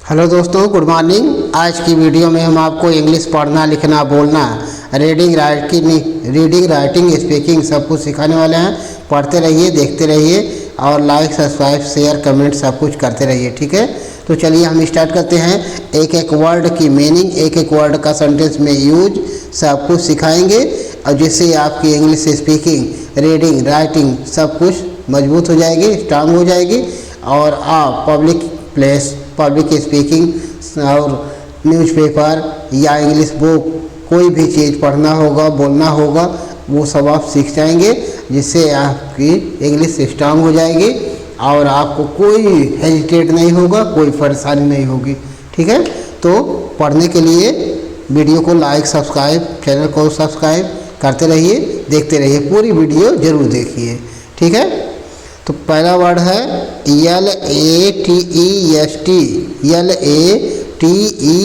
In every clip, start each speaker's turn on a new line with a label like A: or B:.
A: Hello दोस्तों, good morning. आज की वीडियो में हम आपको इंग्लिश पढ़ना, लिखना, बोलना, रीडिंग राइटिंग स्पीकिंग सब कुछ सिखाने वाले हैं। पढ़ते रहिए, देखते रहिए और लाइक, सब्सक्राइब, शेयर, कमेंट सब कुछ करते रहिए। ठीक है, तो चलिए हम स्टार्ट करते हैं। एक एक वर्ड की मीनिंग, एक एक वर्ड का सेंटेंस में यूज सब कुछ सिखाएंगे और जिससे आपकी इंग्लिश स्पीकिंग, रीडिंग, राइटिंग सब कुछ मजबूत हो जाएगी, स्ट्रांग हो जाएगी और आप पब्लिक स्पीकिंग और न्यूज़पेपर या इंग्लिश बुक कोई भी चीज़ पढ़ना होगा, बोलना होगा, वो सब आप सीख जाएंगे, जिससे आपकी इंग्लिश स्ट्रांग हो जाएगी और आपको कोई हेजिटेट नहीं होगा, कोई परेशानी नहीं होगी। ठीक है, तो पढ़ने के लिए वीडियो को लाइक, सब्सक्राइब, चैनल को सब्सक्राइब करते रहिए, देखते रहिए, पूरी वीडियो ज़रूर देखिए। ठीक है, तो पहला वर्ड है LATEST।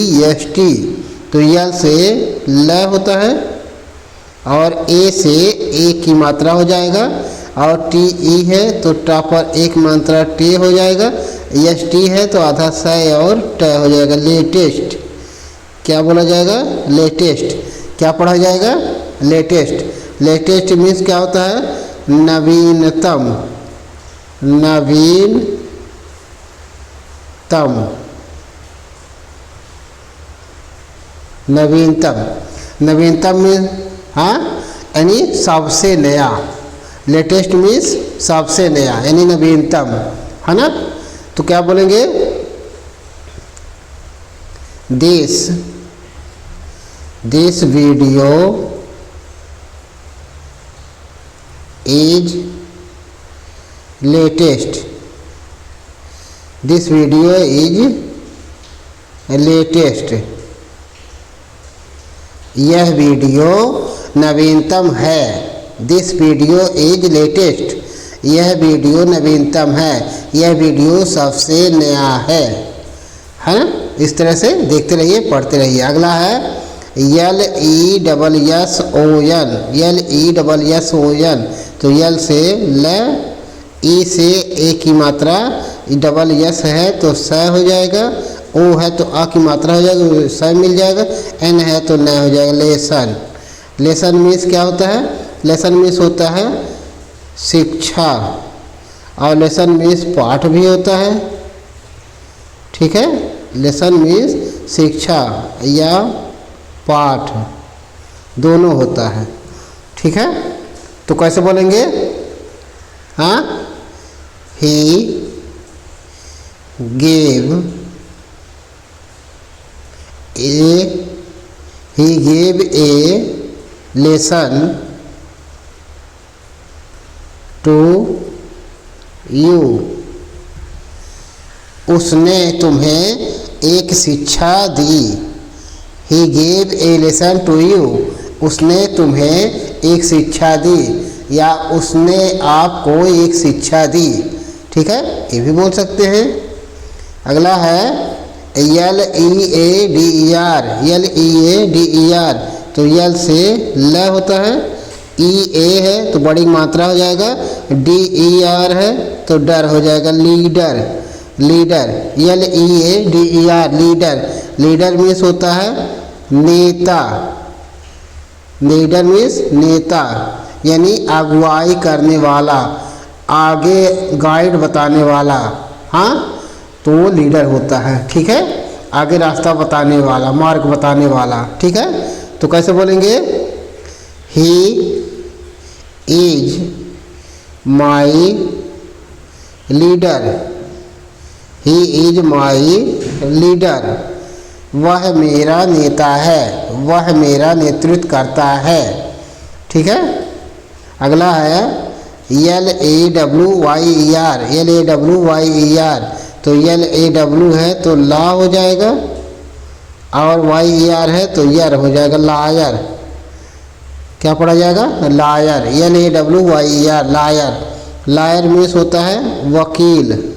A: LATEST। तो यल से ल होता है और ए से ए की मात्रा हो जाएगा और TE है तो टा पर एक मात्रा टे हो जाएगा। ST है तो आधा स और ट हो जाएगा। लेटेस्ट क्या बोला जाएगा? लेटेस्ट। क्या पढ़ा जाएगा? लेटेस्ट। लेटेस्ट मीन्स क्या होता है? नवीनतम। नवीनतम। नवीनतम। नवीनतम मीन्स यानी सबसे नया। लेटेस्ट मीन्स सबसे नया यानी नवीनतम, है ना? तो क्या बोलेंगे? This video is latest. This video is latest. यह वीडियो नवीनतम है। This video is latest. यह वीडियो नवीनतम है, यह वीडियो सबसे नया है ना? इस तरह से देखते रहिए, पढ़ते रहिए। अगला है LESSON। तो यल से ल, ई से ए की मात्रा, डबल यस है तो स हो जाएगा, ओ है तो आ की मात्रा हो जाएगा, स मिल जाएगा, एन है तो न हो जाएगा। लेसन। लेसन मीन्स क्या होता है? लेसन मीन्स होता है शिक्षा और लेसन मीन्स पाठ भी होता है। ठीक है, लेसन मीन्स शिक्षा या पाठ दोनों होता है। ठीक है, तो कैसे बोलेंगे? He gave a lesson to you। उसने तुम्हें एक शिक्षा दी। He gave a lesson to you। उसने तुम्हें एक शिक्षा दी या उसने आपको एक शिक्षा दी। ठीक है, ये भी बोल सकते हैं। अगला है LEADER। तो यल से ल होता है, EA है तो बड़ी मात्रा हो जाएगा, DER है तो डर हो जाएगा। Leader. Leader LEADER leader. Leader means होता है नेता। लीडर मीन्स नेता यानी अगुवाई करने वाला, आगे गाइड बताने वाला। तो वो लीडर होता है। ठीक है, आगे रास्ता बताने वाला, मार्ग बताने वाला। ठीक है, तो कैसे बोलेंगे? He is my leader. He is my leader. वह मेरा नेता है, वह मेरा नेतृत्व करता है। ठीक है, अगला है LAWYER। तो LAW है तो ला हो जाएगा और YER है तो यर हो जाएगा। लायर। क्या पढ़ा जाएगा? Lawyer. LAWYER lawyer. Lawyer means होता है वकील।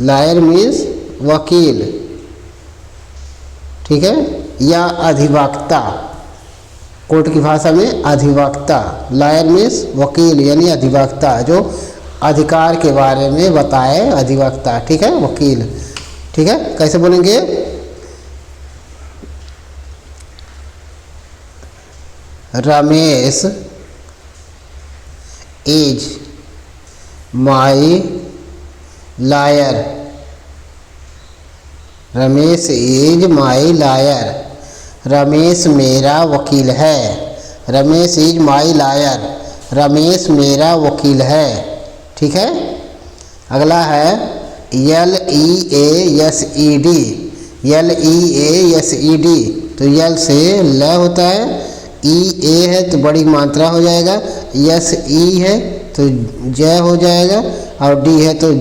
A: लायर मीन्स वकील। ठीक है, या अधिवक्ता। कोर्ट की भाषा में अधिवक्ता। लायर मीन्स वकील यानी अधिवक्ता, जो अधिकार के बारे में बताए, अधिवक्ता। ठीक है, वकील। ठीक। ठीक है, कैसे बोलेंगे? Ramesh is my lawyer. Ramesh is my lawyer. Ramesh मेरा वकील है। Ramesh is my lawyer. Ramesh मेरा वकील है। ठीक है। अगला है LEASED। LEASED तो यल से ल होता है, EA है तो बड़ी मात्रा हो जाएगा, SE है तो ज हो जाएगा और D है तो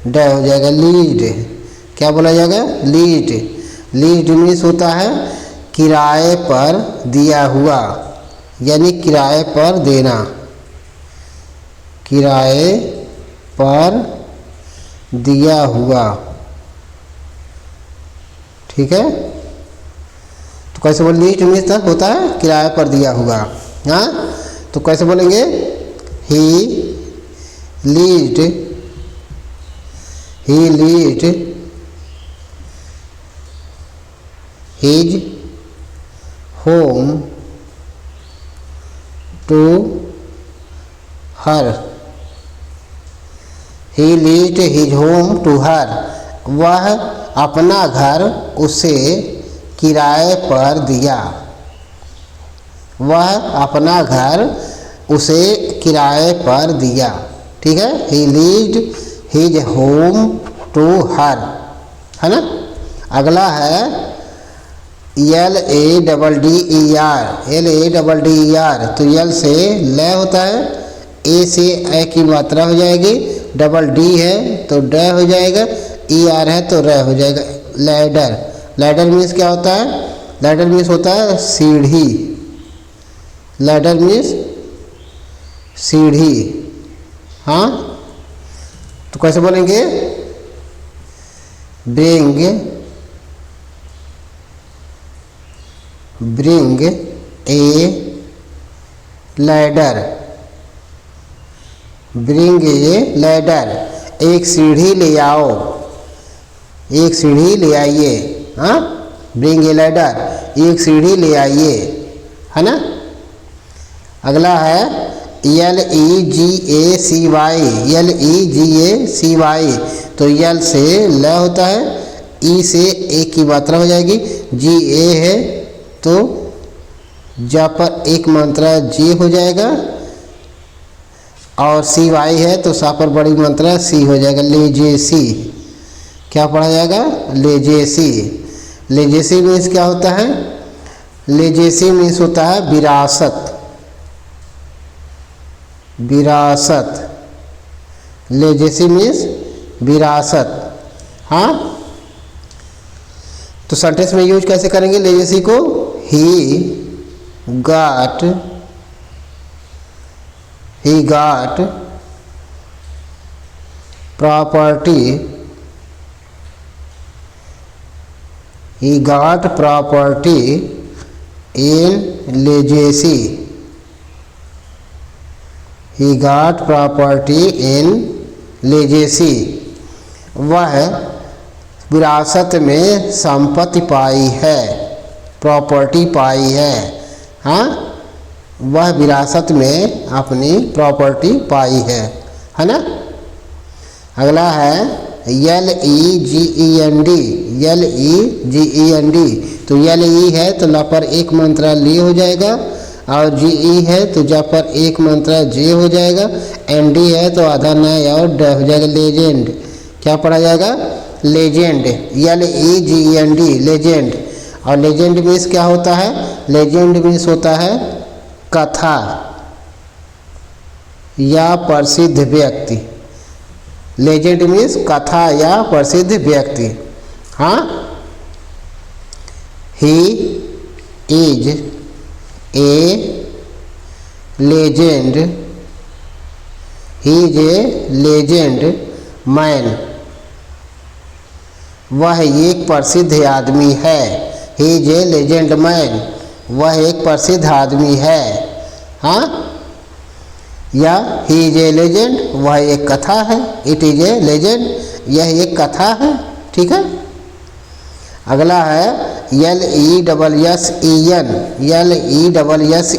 A: ड हो जाएगा। लीड क्या बोला जाएगा? लीड। लीड मीन्स होता है किराए पर दिया हुआ, यानी किराए पर देना। किराए पर दिया हुआ। ठीक है। तो कैसे बोल? लीज मीन्स होता है किराए पर दिया हुआ। हाँ, तो कैसे बोलेंगे? He leased his home to her. He leased his home to her. वह अपना घर उसे किराए पर दिया। वह अपना घर उसे किराए पर दिया। ठीक है। He leased his home to her, है ना। अगला है LADDER। LADDER तो यल से ल होता है, ए से ए की मात्रा हो जाएगी, डबल डी है तो ड हो जाएगा, ER है तो र हो जाएगा। लैडर। लैडर मीन्स क्या होता है? लैडर मीन्स होता है सीढ़ी। लैडर मीन्स सीढ़ी। हाँ, तो कैसे बोलेंगे? Bring a ladder. Bring a ladder एक सीढ़ी ले आओ। एक सीढ़ी ले आइए। हाँ, ब्रिंग ए लैडर एक सीढ़ी ले आइए, है ना। अगला है LEGACY। LEGACY तो यल से ल होता है, ई से ए की मात्रा हो जाएगी, GA है तो जा पर एक मात्रा J हो जाएगा और CY है तो सा पर बड़ी मात्रा C हो जाएगा। लेजेसी क्या पढ़ा जाएगा? लेजेसी। लेजेसी मीन्स क्या होता है? लेजेसी मीन्स होता है विरासत। विरासत। लेजेसी मीन्स विरासत। हाँ, तो सेंटेंस में यूज कैसे करेंगे लेजेसी को? ही गाट property. He got property in legacy. He got property in legacy. वह विरासत में संपत्ति पाई है। प्रॉपर्टी पाई है। हाँ, वह विरासत में अपनी प्रॉपर्टी पाई है ना। अगला है LEGEND। LEGEND तो LE है तो ला पर एक मात्रा ली हो जाएगा और GE है तो जा पर एक मात्रा J हो जाएगा, ND है तो आधा नया और ड हो जाएगा। लेजेंड क्या पढ़ा जाएगा? लेजेंड। LEGEND legend. और लेजेंड मीन्स क्या होता है? लेजेंड मीन्स होता है कथा या प्रसिद्ध व्यक्ति। लेजेंड मीन्स कथा या प्रसिद्ध व्यक्ति। हाँ, he is a legend. He is a legend man. वह एक प्रसिद्ध आदमी है। He is a legend man. वह एक प्रसिद्ध आदमी है। हाँ, या ही इज ए लेजेंड वह एक कथा है। इट इज ए लेजेंड यह एक कथा है। ठीक है। अगला है LESSEN,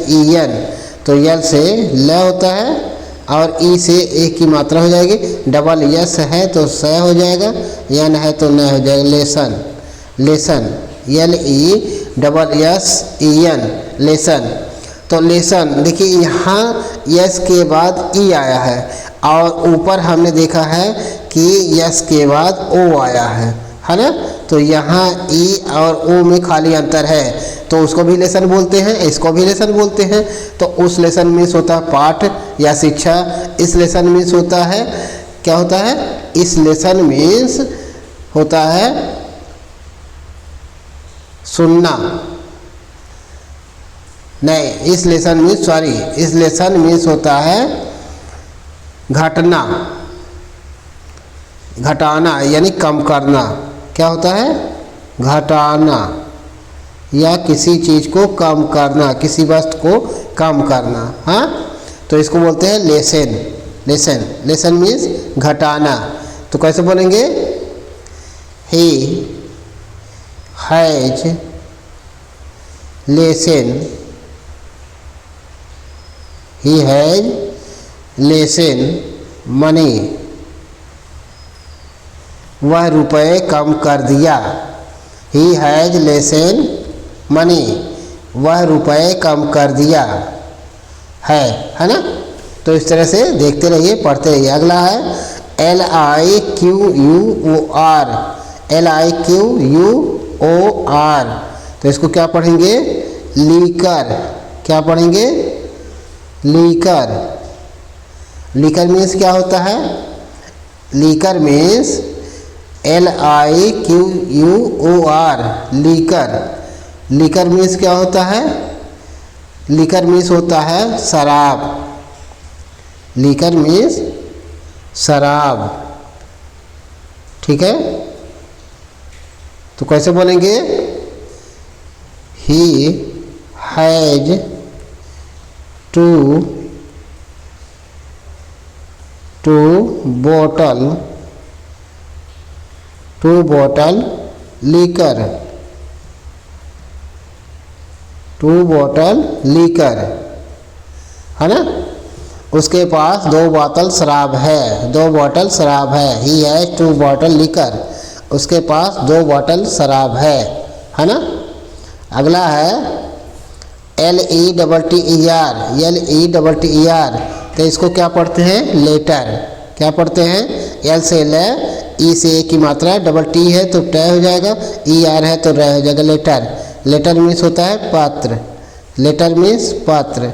A: LESSEN, तो यल से ल होता है और ई से एक की मात्रा हो जाएगी, डबल यस है तो स हो जाएगा, यन है तो न हो जाएगा, लेसन, लेसन, LESSEN, लेसन। तो लेसन देखिए यहाँ यस के बाद ई आया है और ऊपर हमने देखा है कि यस के बाद ओ आया है ना। तो यहाँ ई और ओ में खाली अंतर है, तो उसको भी लेसन बोलते हैं, इसको भी लेसन बोलते हैं। तो उस लेसन मीन्स होता है पाठ या शिक्षा, इस लेसन मीन्स होता है क्या होता है, इस लेसन मीन्स होता है सुनना, नहीं इस लेसन मीन्स सॉरी, इस लेसन मीन्स होता है घटना, घटाना यानी कम करना। क्या होता है, घटाना या किसी चीज़ को कम करना, किसी वस्तु को कम करना। हाँ, तो इसको बोलते हैं लेसन, लेसन, लेसन मीन्स घटाना। तो कैसे बोलेंगे, he has lesson, he has lesson money, वह रुपए कम कर दिया। ही हैज लेसन मनी, वह रुपए कम कर दिया है ना। तो इस तरह से देखते रहिए, पढ़ते रहिए। अगला है LIQUOR, LIQUOR, तो इसको क्या पढ़ेंगे, लीकर। क्या पढ़ेंगे, लीकर। लीकर मीन्स क्या होता है, liquor means LIQUOR, liquor. Liquor means क्या होता है, लीकर मीन्स होता है शराब, लीकर मीन्स शराब, ठीक है। तो कैसे बोलेंगे, he has two bottle liquor, 2 bottle liquor, है ना। उसके पास 2 बोतल शराब है, 2 बोतल शराब है। ही हैज 2 बॉटल लीकर, उसके पास 2 बोतल शराब है ना। अगला है LETTER, LETTER, तो इसको क्या पढ़ते हैं, लेटर। क्या पढ़ते हैं, एल से ल, ई से ए की मात्रा, डबल टी है तो ट हो जाएगा, ई आर है तो र हो जाएगा, लेटर। लेटर मीन्स होता है पात्र, लेटर मीन्स पात्र।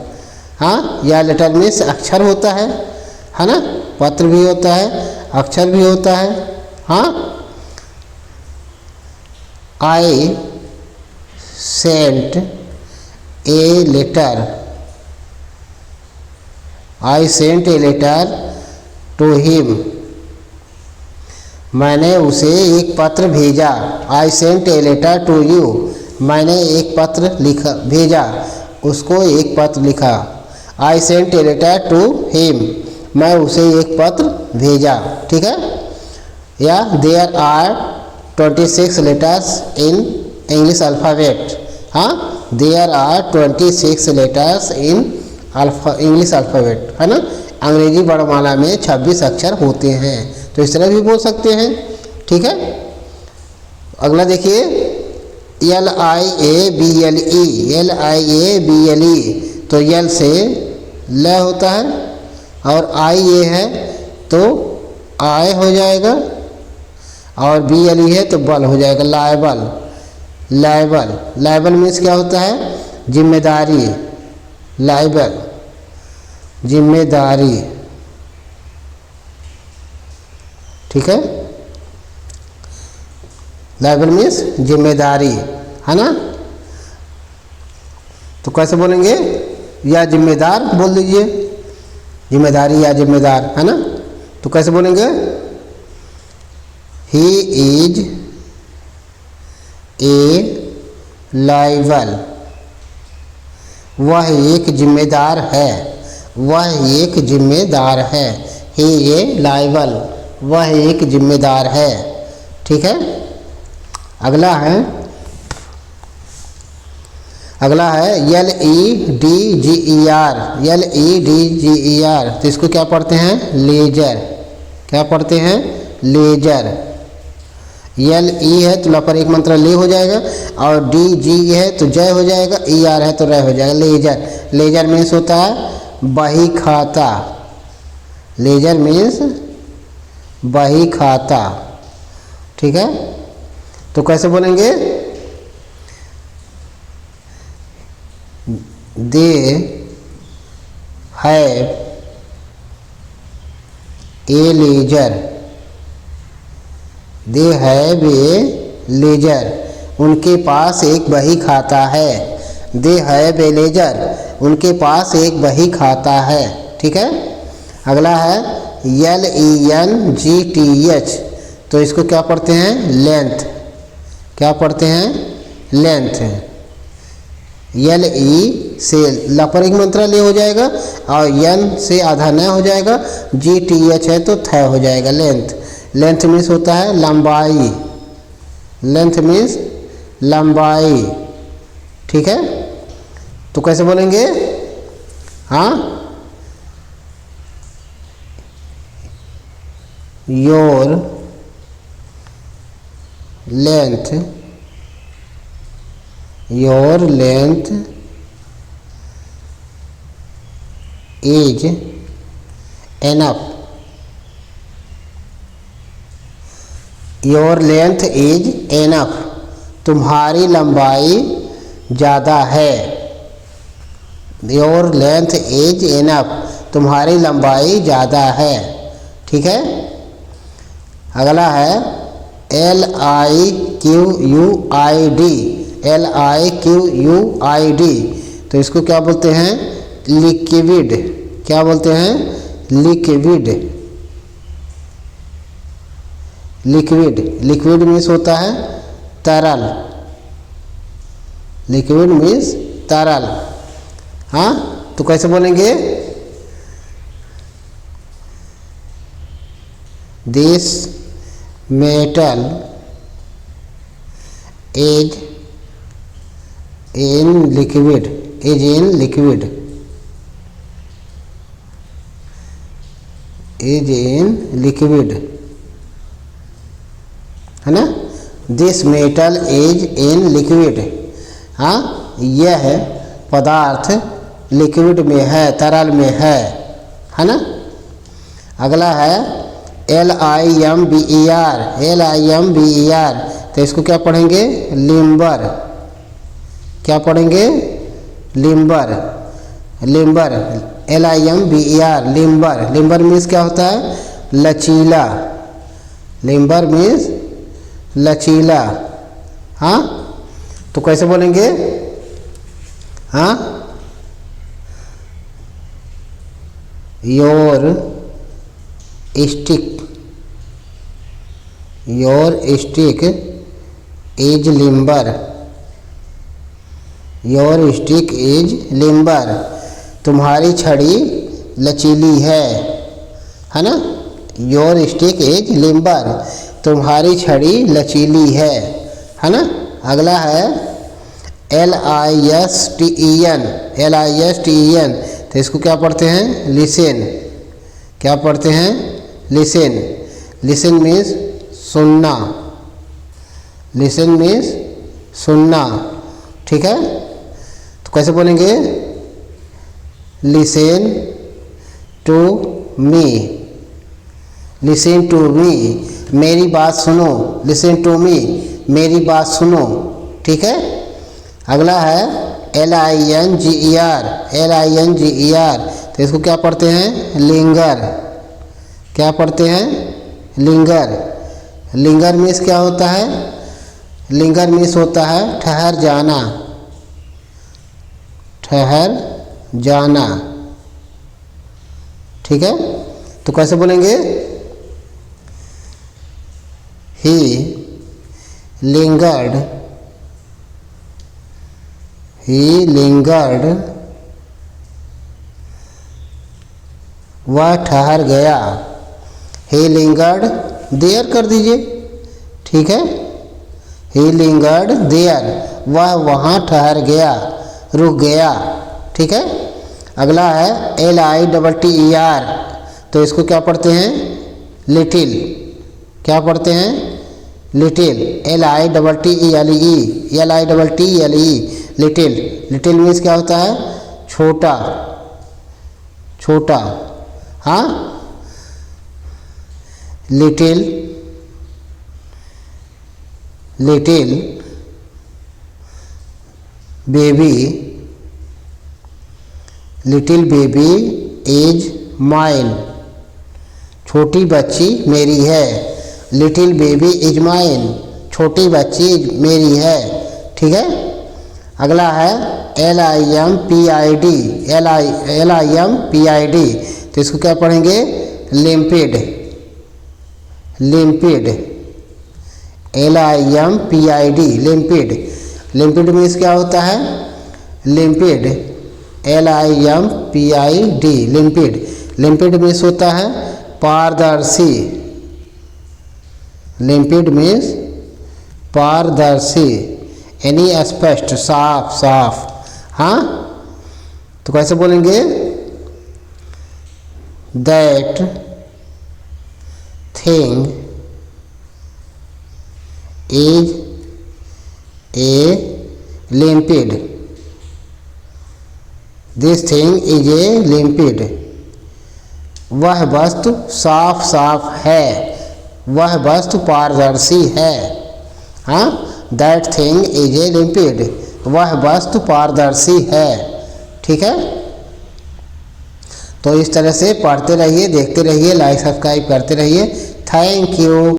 A: हाँ, या लेटर मीन्स अक्षर होता है ना, पत्र भी होता है, अक्षर भी होता है। हाँ, I sent a letter, I sent a letter to him, मैंने उसे एक पत्र भेजा। I sent a letter to you, मैंने एक पत्र लिखा, भेजा, उसको एक पत्र लिखा। I sent a letter to him, मैं उसे एक पत्र भेजा, ठीक है। या there are 26 letters in English alphabet. हाँ, there are 26 letters in English alphabet, है ना। अंग्रेजी वर्णमाला में 26 अक्षर होते हैं, तो इस तरह भी बोल सकते हैं, ठीक है। अगला देखिए LIABLE, LIABLE, तो यल से ल होता है और आई ए है तो आय हो जाएगा और BLE है तो बल हो जाएगा, लायबल, लायबल। लायबल मीन्स क्या होता है, जिम्मेदारी, लायबल जिम्मेदारी, ठीक है। लायबल मीन्स जिम्मेदारी, है ना। तो कैसे बोलेंगे, या जिम्मेदार बोल दीजिए, जिम्मेदारी या जिम्मेदार, है ना। तो कैसे बोलेंगे, ही इज ए लायबल, वह एक जिम्मेदार है, वह एक जिम्मेदार है। ही ए लायबल, वह एक जिम्मेदार है, ठीक है। अगला है LEDGER, LEDGER। तो इसको क्या पढ़ते हैं? लेजर। क्या पढ़ते हैं? लेजर। LE है तो पर एक मंत्र ले हो जाएगा, और DG है तो जय हो जाएगा, ER है तो रय हो जाएगा। लेजर। लेजर मीन्स होता है बही खाता। लेजर मीन्स बही खाता। ठीक है, तो कैसे बोलेंगे? They have a ledger. They have a ledger, उनके पास एक बही खाता है। दे हैव ए लेजर, उनके पास एक बही खाता है। ठीक है, अगला है LENGTH। तो इसको क्या पढ़ते हैं? लेंथ। क्या पढ़ते हैं? लेंथ। LE से लपर एक मंत्रा ले हो जाएगा, और N से आधा न हो जाएगा, GTH है तो थ हो जाएगा। लेंथ। लेंथ मीन्स होता है लंबाई। लेंथ मीन्स लंबाई। ठीक है, तो कैसे बोलेंगे? हाँ, your length, your length is enough. Your length is enough, तुम्हारी लंबाई ज़्यादा है। योर लेंथ इज एनफ, तुम्हारी लंबाई ज़्यादा है। ठीक है, अगला है LIQUID। LIQUID, तो इसको क्या बोलते हैं? लिक्विड। क्या बोलते हैं? लिक्विड। लिक्विड। लिक्विड मीन्स होता है तरल। लिक्विड मीन्स तरल। हाँ, तो कैसे बोलेंगे? This metal is in liquid. Is in liquid. Is in liquid, है ना? This metal is in liquid. हाँ, यह पदार्थ लिक्विड में है, तरल में है ना? अगला है LIMBER। LIMBER, तो इसको क्या पढ़ेंगे? लिम्बर। क्या पढ़ेंगे? Limber. Limber. LIMBER, limber. Limber means क्या होता है? लचीला। लिम्बर मीन्स लचीला। हाँ, तो कैसे बोलेंगे? हाँ, your stick, your stick is limber. Your stick is limber, तुम्हारी छड़ी लचीली है ना? योर स्टिक इज लिम्बर, तुम्हारी छड़ी लचीली है ना? अगला है LISTEN। LISTEN, तो इसको क्या पढ़ते हैं? लिसन। क्या पढ़ते हैं? लिसन। लिसन मीन्स सुनना। लिसन मीन्स सुनना। ठीक है, तो कैसे बोलेंगे? Listen to me. Listen to me, मेरी बात सुनो। लिसन टू मी, मेरी बात सुनो। ठीक है, अगला है LINGER। LINGER, तो इसको क्या पढ़ते हैं? लिंगर। क्या पढ़ते हैं? लिंगर। लिंगर मीन्स क्या होता है? लिंगर मीन्स होता है ठहर जाना। ठहर जाना। ठीक है, तो कैसे बोलेंगे? ही लिंगर्ड। ही लिंगर्ड, वह ठहर गया। ही लिंगर्ड देयर कर दीजिए। ठीक है, ही लिंगर्ड देयर, वह वहाँ ठहर गया, रुक गया। ठीक है। अगला है LITTER, तो इसको क्या पढ़ते हैं? लिटिल। क्या पढ़ते हैं? Little. LITTLE, little. Little means क्या होता है? छोटा, छोटा। हाँ, little, little baby, little baby is mine, छोटी बच्ची मेरी है। लिटिल बेबी इज माइन, छोटी बच्ची मेरी है। ठीक है। अगला है LIMPID, तो इसको क्या पढ़ेंगे? लिम्पिड, लिम्पिड। LIMPID, लिम्पिड। लिम्पिड मीन्स क्या होता है? लिम्पिड, LIMPID, लिम्पिड। लिम्पिड मीन्स होता है पारदर्शी। लिम्पिड मीन्स पारदर्शी, यानी स्पष्ट, साफ साफ। हाँ, तो कैसे बोलेंगे? That thing is a लिम्पिड, this thing is a लिम्पिड, वह वस्तु साफ साफ है, वह वस्तु पारदर्शी है। हाँ, दैट थिंग इज ए लिम्पिड, वह वस्तु पारदर्शी है। ठीक है। तो इस तरह से पढ़ते रहिए, देखते रहिए, लाइक सब्सक्राइब करते रहिए। Thank you.